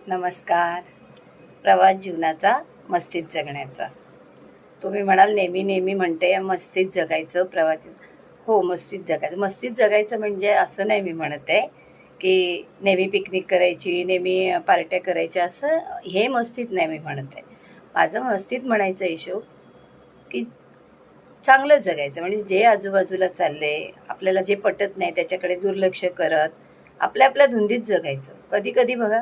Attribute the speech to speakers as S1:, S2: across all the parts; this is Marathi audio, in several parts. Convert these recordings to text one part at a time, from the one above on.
S1: नमस्कार. प्रवास जीवनाचा मस्तीत जगण्याचा. तुम्ही म्हणाल नेहमी नेहमी म्हणते मस्तीत जगायचं प्रवास. हो, मस्तीत जगायचं. मस्तीत जगायचं म्हणजे असं नाही मी म्हणत आहे की नेहमी पिकनिक करायची, नेहमी पार्ट्या करायच्या, असं हे मस्तीत नाही मी म्हणत आहे. माझं मस्तीत म्हणायचं हिशोब की चांगलं जगायचं, म्हणजे जे आजूबाजूला चाललंय आपल्याला जे पटत नाही त्याच्याकडे दुर्लक्ष करत आपल्या आपल्या धुंदीत जगायचं. कधी कधी बघा,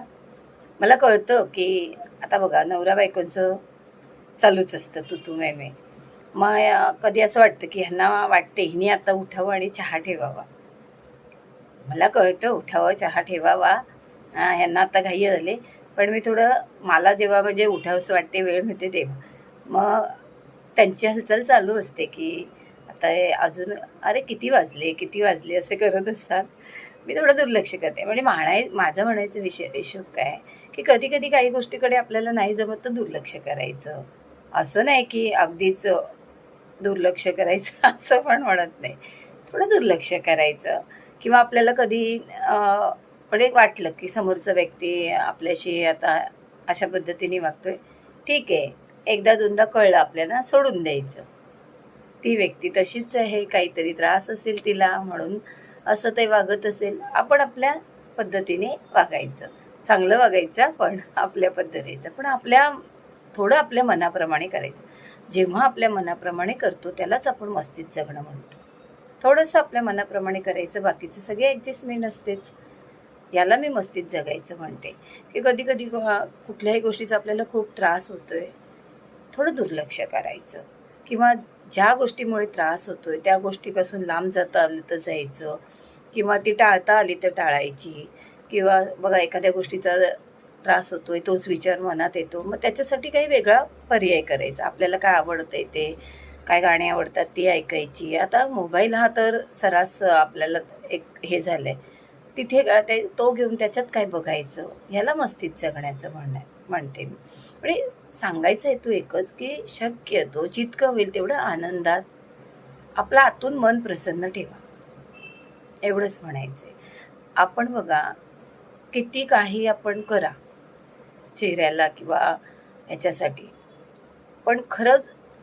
S1: मला कळतं की आता बघा नवरा बायकोंचं चालूच असतं तू मे. मग कधी असं वाटतं की ह्यांना वाटते हिने आता उठावं आणि चहा ठेवावा. मला कळतं उठावं चहा ठेवावा, ह्यांना आता घाई झाले, पण मी थोडं मला जेव्हा म्हणजे उठावंसं वाटते वेळ मिळते तेव्हा मग त्यांची हालचाल चालू असते की आता हे अजून अरे किती वाजले असे करत असतात. मी थोडं दुर्लक्ष करते. म्हणजे माझं म्हणायचं हिशोब काय की कधी कधी काही गोष्टीकडे आपल्याला नाही जमत तर दुर्लक्ष करायचं. असं नाही की अगदीच दुर्लक्ष करायचं असं पण म्हणत नाही. थोडं दुर्लक्ष करायचं. किंवा आपल्याला कधी म्हणजे वाटलं की समोरचा व्यक्ती आपल्याशी आता अशा पद्धतीने वागतोय, ठीक आहे, एकदा दोनदा कळलं आपल्याला, सोडून द्यायचं. ती व्यक्ती तशीच आहे, काहीतरी त्रास असेल तिला म्हणून असं ते वागत असेल, आपण आपल्या पद्धतीने वागायचं. चांगलं वागायचं पण आपल्या पद्धतीचं, पण थोडं आपल्या मनाप्रमाणे करायचं. जेव्हा आपल्या मनाप्रमाणे करतो त्यालाच आपण मस्तीत जगणं म्हणतो. थोडंसं आपल्या मनाप्रमाणे करायचं, बाकीचं सगळे ॲडजस्टमेंट असतेच. याला मी मस्तीत जगायचं म्हणते. की कधी कधी कुठल्याही गोष्टीचा आपल्याला खूप त्रास होतोय, थोडं दुर्लक्ष करायचं. किंवा ज्या गोष्टीमुळे त्रास होतोय त्या गोष्टीपासून लांब जाता आलं तर जायचं, किंवा ती टाळता आली तर टाळायची. किंवा बघा एखाद्या गोष्टीचा त्रास होतोय, तोच विचार मनात येतो, मग त्याच्यासाठी काही वेगळा पर्याय करायचा. आपल्याला काय आवडतंय ते, काय गाणी आवडतात ती ऐकायची. आता मोबाईल हा तर सर्रास आपल्याला एक हे झालं आहे, तिथे तो घेऊन त्याच्यात काय बघायचं. ह्याला मस्तीत जगण्याचं म्हणते मी. म्हणजे सांगायचं हेतू एकच की शक्यतो जितकं होईल तेवढं आनंदात आपलं आतून मन प्रसन्न ठेवा, एवढंच म्हणायचं आहे. आपण बघा किती काही आपण करा चेहऱ्याला किंवा ह्याच्यासाठी, पण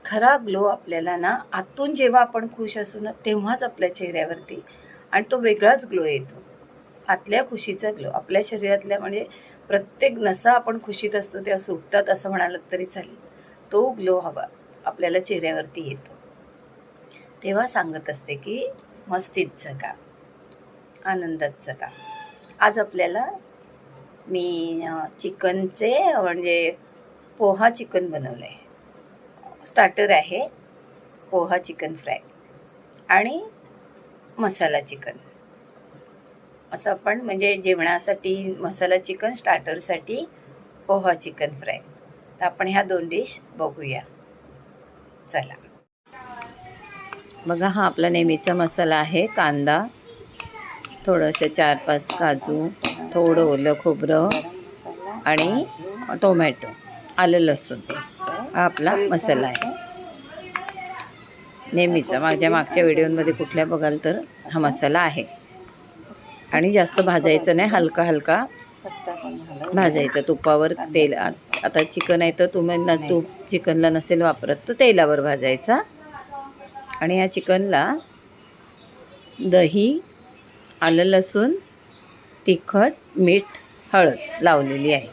S1: खरा ग्लो आपल्याला ना आतून जेव्हा आपण खुश असू ना तेव्हाच आपल्या चेहऱ्यावरती, आणि तो वेगळाच ग्लो येतो. आतल्या खुशीचा ग्लो आपल्या शरीरातल्या, म्हणजे प्रत्येक नसा आपण खुशीत असतो तेव्हा सुटतात असं म्हणाल तरी चालेल. तो ग्लो हवा आपल्याला चेहऱ्यावरती येतो. तेव्हा सांगत असते की मस्तीत जगा, आनंदात जगा. आज आपल्याला मी चिकनचे म्हणजे पोहा चिकन बनवलं आहे. स्टार्टर आहे पोहा चिकन फ्राय आणि मसाला चिकन, असं आपण म्हणजे जेवणासाठी मसाला चिकन, स्टार्टरसाठी पोहा चिकन फ्राय. तर आपण ह्या 2 डिश बघूया. चला बघा, हा आपला नेहमीचा मसाला आहे. कांदा, थोडंसं 4-5 काजू, थोडं ओलं खोबरं आणि टोमॅटो, आलं लसूण, हा आपला मसाला आहे नेहमीचा. मागच्या व्हिडिओमध्ये कुठल्या बघाल तर हा मसाला आहे. आणि जास्त भाजायचं नाही, हलका भाजायचं तुपावर. तेल आता चिकन आहे तर तुम्ही तूप चिकनला नसेल वापरत तर तेलावर भाजायचा. आणि ह्या चिकनला दही, आलं लसूण, तिखट, मीठ, हळद लावलेली आहे.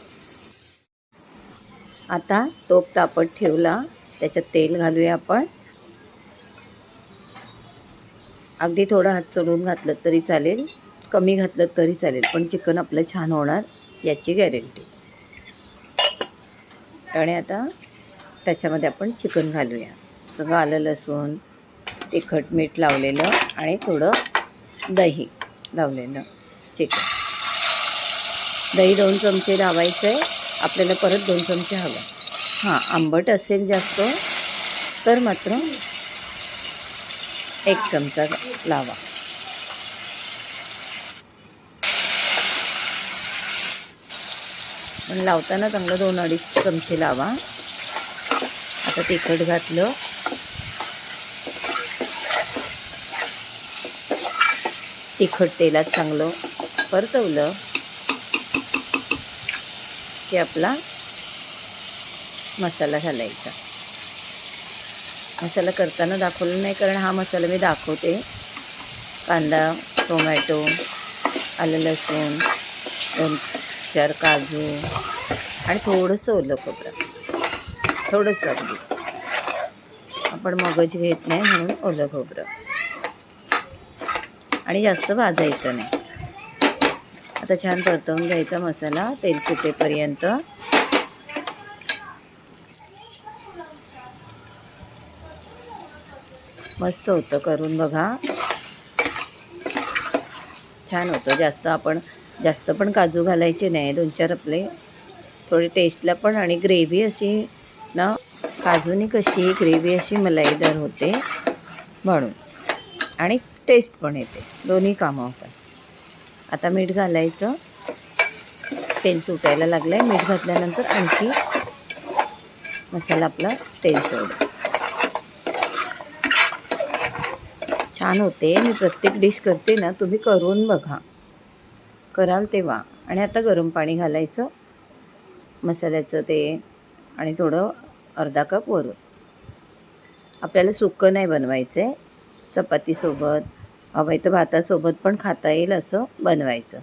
S1: आता टोप तापत ठेवला, त्याच्यात तेल घालूया आपण. अगदी थोडं हात सोडून घातलं तरी चालेल, कमी घातलं तरी चालेल, पण चिकन आपलं छान होणार याची गॅरंटी. आणि आता त्याच्यामध्ये आपण चिकन घालूया. सगळं आलं लसूण, तिखट, मीठ लावलेलं आणि थोडं दही लावलेलं चिकन. दही 2 चमचे लावायचं आहे आपल्याला, परत 2 चमचे हवं. हां, आंबट असेल जास्त तर मात्र 1 चमचा लावा. पण लावताना चांगलं 2-2.5 चमचे लावा. आता तिखट घातलं, तिखट तेलात चांगलं परतवलं की आपला मसाला घालायचा. मसाला करताना दाखवलं नाही, कारण हा मसाला मी दाखवते. कांदा, टोमॅटो, आलं लसूण, 2-4 काजू आणि थोडंसं ओलं खोबरं, थोडंसं अगदी. आपण मगज घेत नाही म्हणून ओलं खोबरं. आणि जास्त भाजायचं नाही. आता छान परतवून घ्यायचा मसाला तेल सुटेपर्यंत. मस्त होतं, करून बघा, छान होतं. जास्त पण काजू घालायचे नाही, 2-4 आपले थोडे टेस्टला पण. आणि ग्रेव्ही अशी ना, काजूनी कशी ग्रेव्ही अशी मलाईदार होते म्हणून, आणि टेस्ट पण येते, दोन्ही कामं होतात. आता मीठ घालायचं. तेल सुटायला लागलं आहे. मीठ घातल्यानंतर आणखी मसाला आपला तेल सोडेल. छान होते. मी प्रत्येक डिश करते ना, तुम्ही करून बघा, कराल तेव्हा. आणि आता गरम पाणी घालायचं मसाल्याचं ते, आणि थोडं अर्धा कप वरून. आपल्याला सुक्कं नाही बनवायचं आहे, चपातीसोबत हवं तर भातासोबत पण खाता येईल असं बनवायचं.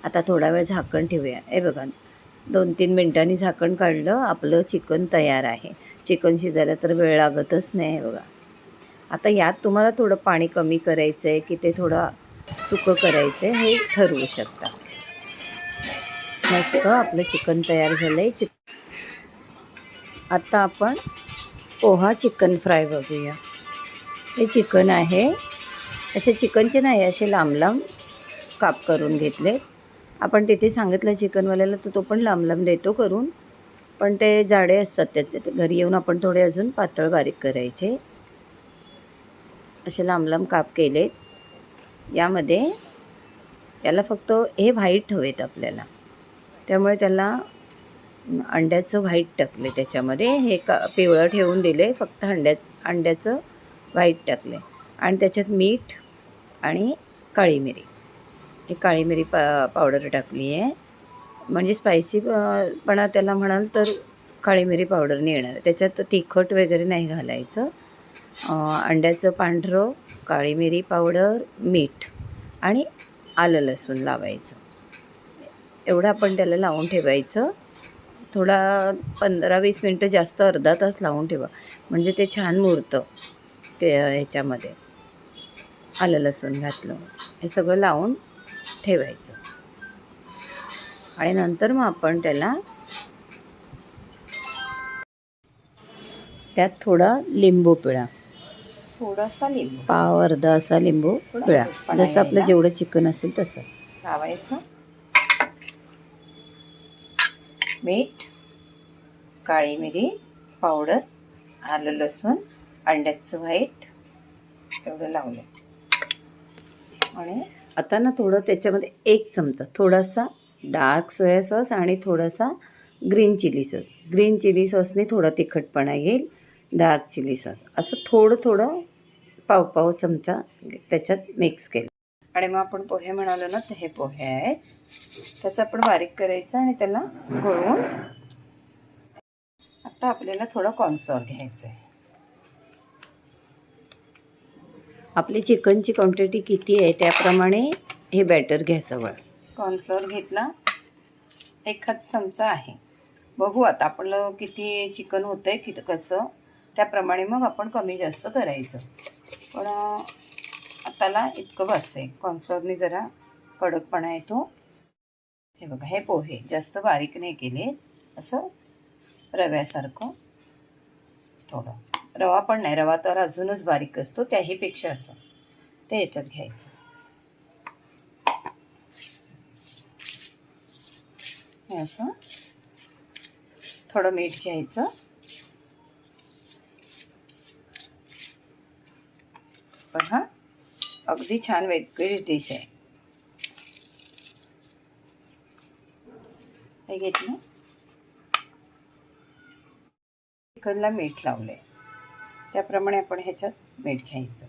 S1: आता थोडा वेळ झाकण ठेवूया. हे बघा, 2-3 मिनिटांनी झाकण काढलं, आपलं चिकन तयार आहे. चिकन शिजायला तर वेळ लागतच नाही. बघा, आता यात तुम्हाला थोडं पाणी कमी करायचं आहे की ते थोडं सुकं करायचं आहे, हे ठरवू शकता. मस्त आपलं चिकन तयार झालं आहे. आता आपण पोहा चिकन फ्राय बघूया. हे चिकन आहे. त्याचे चिकनचे नाही, असे लांब लांब काप करून घेतले. आपण तिथे सांगितलं चिकनवाल्याला, तर तो पण लांब लांब देतो करून, पण ते जाडे असतात त्याचे. घरी येऊन आपण थोडे अजून पातळ बारीक करायचे. असे लांब लांब काप केले. याला फक्त हे व्हाईट हवेत आपल्याला, त्यामुळे त्याला अंड्याचं व्हाईट टाकले त्याच्यामध्ये. हे पिवळं ठेवून दिले, फक्त अंड्याचं व्हाईट टाकले. आणि त्याच्यात मीठ आणि काळी मिरी, ही काळी मिरी पावडर टाकली आहे. म्हणजे स्पायसी पणा त्याला म्हणाल तर काळी मिरी पावडरने येणार. त्याच्यात तिखट वगैरे नाही घालायचं. अंड्याचं पांढरं, काळी मिरी पावडर, मीठ आणि आलं लसूण लावायचं. एवढं आपण त्याला लावून ठेवायचं. थोडा 15-20 मिनटं, जास्त अर्धा तास लावून ठेवा, म्हणजे ते छान मुरतं. ते ह्याच्यामध्ये आलं लसूण घातलं, हे सगळं लावून ठेवायचं. आणि नंतर मग आपण त्यात थोडा लिंबू पिळा,
S2: थोडासा लिंबू,
S1: पाव अर्धा असा लिंबू पिळा, जसं आपलं जेवढं चिकन असेल तसं
S2: लावायचं. मीठ, काळी मिरी पावडर, आलं लसूण, अंड्याचं व्हाईट एवढं लावलं. आणि
S1: आता ना थोडं त्याच्यामध्ये 1 चमचा थोडासा डार्क सोया सॉस आणि थोडासा green chilli sauce. Green chilli सॉसने थोडा तिखटपणा येईल. डार्क चिली सॉस असं थोडं पाव चमचा त्याच्यात मिक्स केलं.
S2: आणि मग आपण पोहे म्हणालो ना, तर हे पोहे आहेत. त्याचं आपण बारीक करायचं आणि त्याला घोळवून. आता आपल्याला थोडं कॉर्नफ्लोअर घ्यायचं आहे.
S1: आपली चिकनची क्वांटिटी किती आहे त्याप्रमाणे हे बॅटर घ्या सगळं.
S2: कॉर्नफ्लोअर घेतला, 1 चमचा आहे. बघू आता आपलं किती चिकन होतं आहे, किती कसं, त्याप्रमाणे मग आपण कमी जास्त करायचं. पण आताला इतकं बस आहे. कॉर्नफ्लोअरने जरा कडकपणा येतो. हे बघा, हे पोहे जास्त बारीक नाही केले, असं रव्यासारखं. थोडं रवा पण नाही, रवा तर अजूनच बारीक असतो, त्याहीपेक्षा असं ते याच्यात घ्यायचं. हे असं थोडं मीठ घ्यायचं. बघा, अगदी छान वेगळी डिश आहे. हे घेतलं, चिकनला मीठ लावले, त्याप्रमाणे आपण ह्याच्यात मीठ घ्यायचं.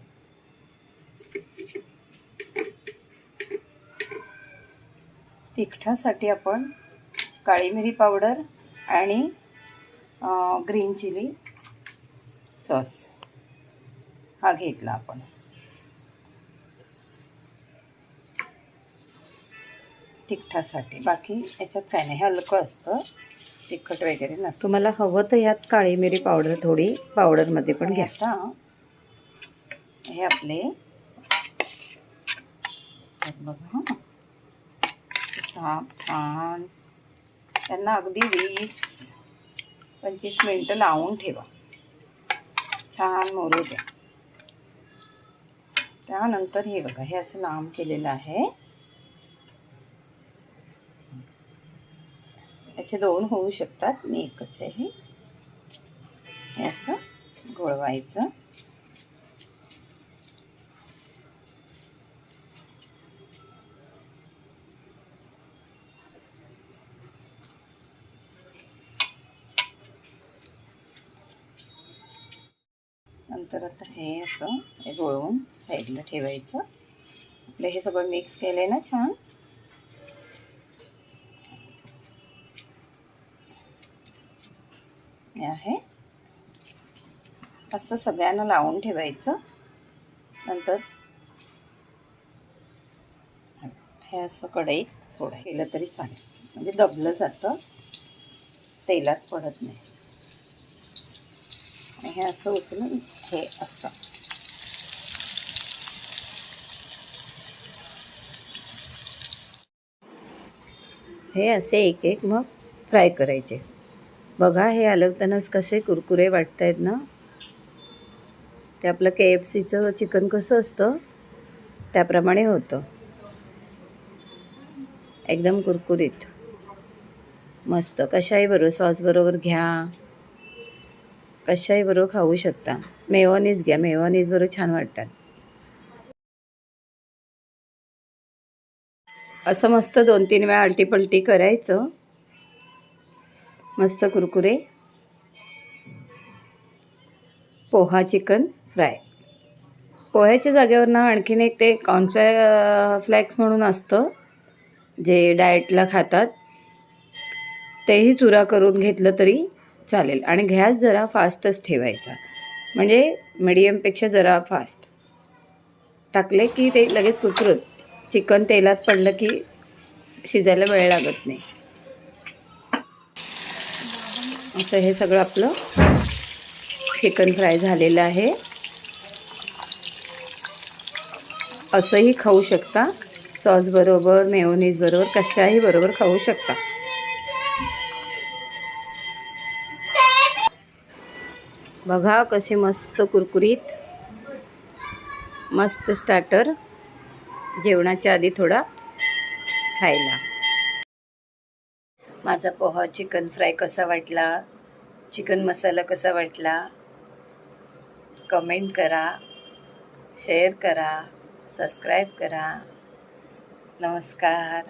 S2: तिखटासाठी आपण काळी मिरी पावडर आणि ग्रीन चिली सॉस हा घेतला आपण. तिखटासाठी बाकी याच्यात काय नाही, हलकं असतं, तिखट वगैरे नसतं.
S1: तुम्हाला हवं तर यात काळी मिरी पावडर थोडी पावडरमध्ये पण घ्या.
S2: आता हे आपले बघा साप छान, त्यांना अगदी 20-25 मिनटं लावून ठेवा, छान मोरू द्या. त्यानंतर हे बघा, हे असं लांब केलेलं आहे. याचे 2 होऊ शकतात, मी एकच आहे. हे असं गोळवायचं. नंतर आता हे असं हे गोळवून साईडला ठेवायचं. आपलं हे सगळं मिक्स केलं आहे ना छान. हे आहे असं सगळ्यांना लावून ठेवायचं. नंतर हे असं कढईत सोडा केलं तरी चालेल, म्हणजे दबलं जातं, तेलात पडत नाही. हे असं उचलून हे असं
S1: हे असे एक एक मग फ्राय करायचे. बघा हे हलवतानाच कसे कुरकुरे वाटत आहेत ना. ते आपलं KFCचं चिकन कसं असतं त्याप्रमाणे होतं, एकदम कुरकुरीत मस्त. कशाही बरोबर, सॉस बरोबर घ्या, कशाही बरोबर खाऊ शकता. मेयोनीज घ्या, मेयोनीज बरोबर छान वाटतात. असं मस्त 2-3 वेळा आलटीपलटी करायचं. मस्त कुरकुरे पोहा चिकन फ्राय. पोह्याच्या जागेवर ना आणखीन एक ते फ्लॅक्स म्हणून असतं जे डाएटला खातात, तेही चुरा करून घेतलं तरी चालेल. आणि गॅस जरा फास्टच ठेवायचा, म्हणजे मीडियमपेक्षा जरा फास्ट टाकले की ते लगेच कुरकुरत. चिकन तेलात पडलं की शिजायला वेळ लागत नाही. असं हे सगळं आपलं चिकन फ्राय झालेलं आहे. असंही खाऊ शकता, सॉस बरोबर, मेयोनीज बरोबर, कशाही बरोबर खाऊ शकता. बघा कसे मस्त कुरकुरीत. मस्त स्टार्टर जेवणाच्या आधी थोडा खायला. माझा पोहा चिकन फ्राय कसा वाटला, चिकन मसाला कसा वाटला, कमेंट करा, शेअर करा, सबस्क्राईब करा. नमस्कार.